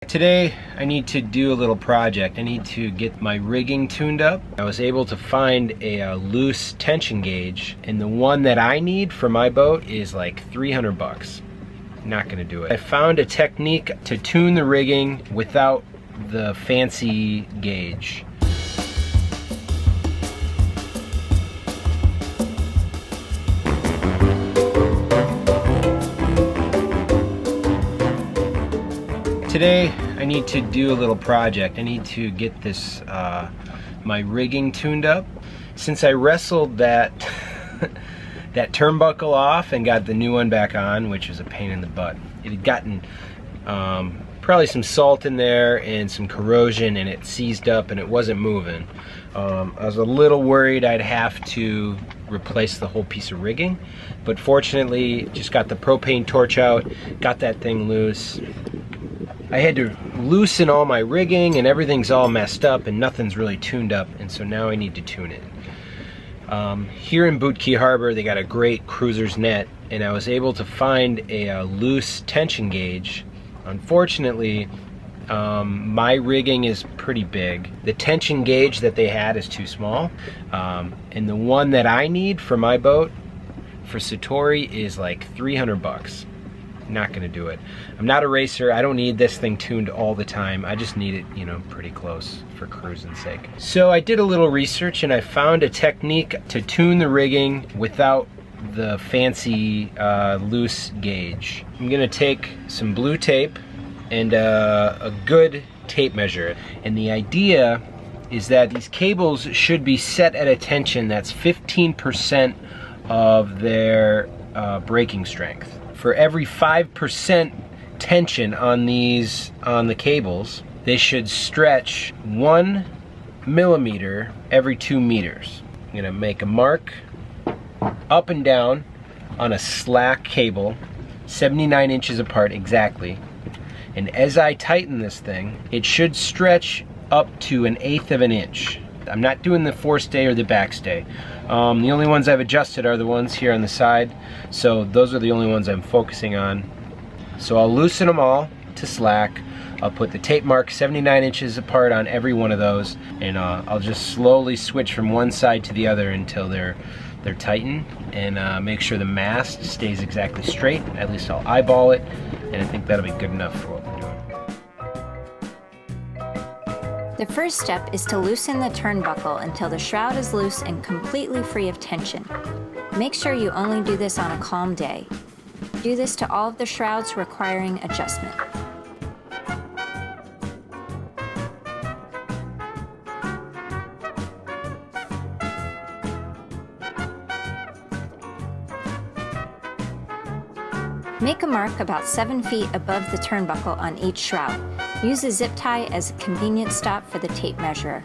Today I need to do a little project. I need to get my rigging tuned up. I was able to find a loose tension gauge, and the one that I need for my boat is like 300 bucks. Not gonna do it. I found a technique to tune the rigging without the fancy gauge. Today I need to do a little project. I need to get this my rigging tuned up. Since I wrestled that that turnbuckle off and got the new one back on, which was a pain in the butt. It had gotten probably some salt in there and some corrosion, and it seized up and it wasn't moving. I was a little worried I'd have to replace the whole piece of rigging, but fortunately just got the propane torch out, got that thing loose. I had to loosen all my rigging and everything's all messed up and nothing's really tuned up, and so now I need to tune it. Here in Boot Key Harbor they got a great cruiser's net, and I was able to find a loose tension gauge. Unfortunately, my rigging is pretty big. The tension gauge that they had is too small, and the one that I need for my boat for Satori is like 300 bucks. Not gonna do it. I'm not a racer. I don't need this thing tuned all the time. I just need it, you know, pretty close for cruising sake. So I did a little research and I found a technique to tune the rigging without the fancy loose gauge. I'm gonna take some blue tape and a good tape measure. And the idea is that these cables should be set at a tension that's 15% of their braking strength. For every 5% tension on the cables, they should stretch 1 millimeter every 2 meters. I'm gonna make a mark up and down on a slack cable, 79 inches apart exactly. And as I tighten this thing, it should stretch up to 1/8 of an inch. I'm not doing the forestay or the backstay. The only ones I've adjusted are the ones here on the side, so those are the only ones I'm focusing on. So I'll loosen them all to slack. I'll put the tape mark 79 inches apart on every one of those, and I'll just slowly switch from one side to the other until they're tightened, and make sure the mast stays exactly straight. At least I'll eyeball it, and I think that'll be good enough for what we're doing. The first step is to loosen the turnbuckle until the shroud is loose and completely free of tension. Make sure you only do this on a calm day. Do this to all of the shrouds requiring adjustment. Make a mark about 7 feet above the turnbuckle on each shroud. Use a zip tie as a convenient stop for the tape measurer.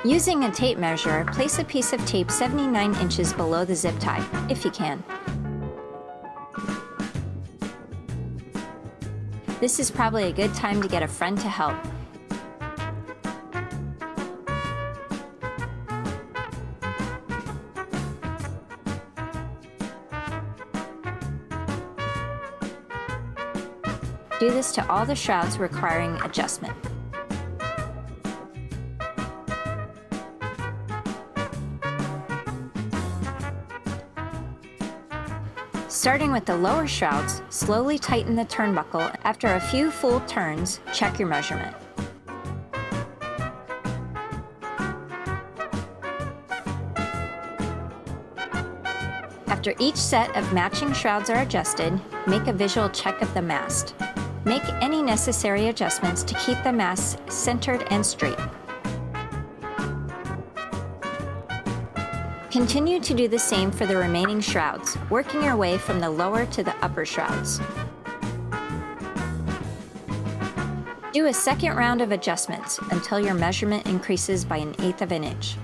Using a tape measurer, place a piece of tape 79 inches below the zip tie, if you can. This is probably a good time to get a friend to help. Do this to all the shrouds requiring adjustment. Starting with the lower shrouds, slowly tighten the turnbuckle. After a few full turns, check your measurement. After each set of matching shrouds are adjusted, make a visual check of the mast. Make any necessary adjustments to keep the mast centered and straight. Continue to do the same for the remaining shrouds, working your way from the lower to the upper shrouds. Do a second round of adjustments until your measurement increases by 1/8 of an inch.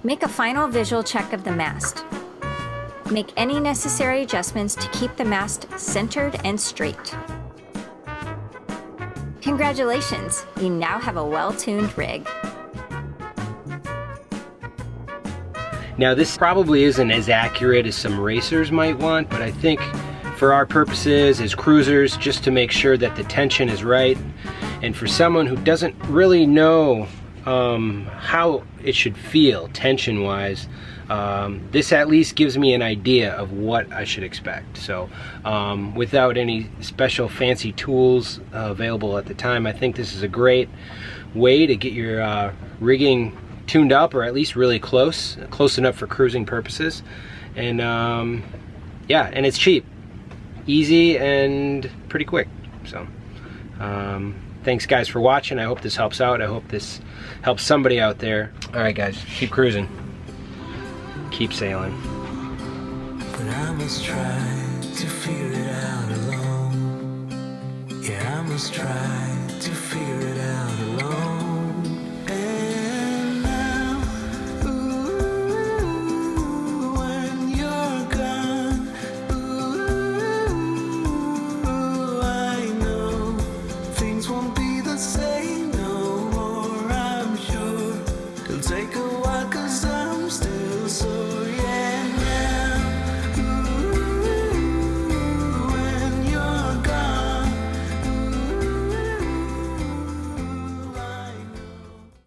Make a final visual check of the mast. Make any necessary adjustments to keep the mast centered and straight. Congratulations, you now have a well-tuned rig. Now this probably isn't as accurate as some racers might want, but I think for our purposes as cruisers, just to make sure that the tension is right, and for someone who doesn't really know how it should feel tension-wise, this at least gives me an idea of what I should expect. So without any special fancy tools available at the time, I think this is a great way to get your rigging tuned up, or at least really close enough for cruising purposes. And yeah, and it's cheap, easy, and pretty quick. So thanks guys for watching. I hope this helps out. I hope this helps somebody out there. All right guys, keep cruising, keep sailing. But I must try to figure it out alone. Yeah, I must try to figure it out alone. And now, ooh, when you're gone, ooh, I know things won't be the same no more, I'm sure. It'll take a while 'cause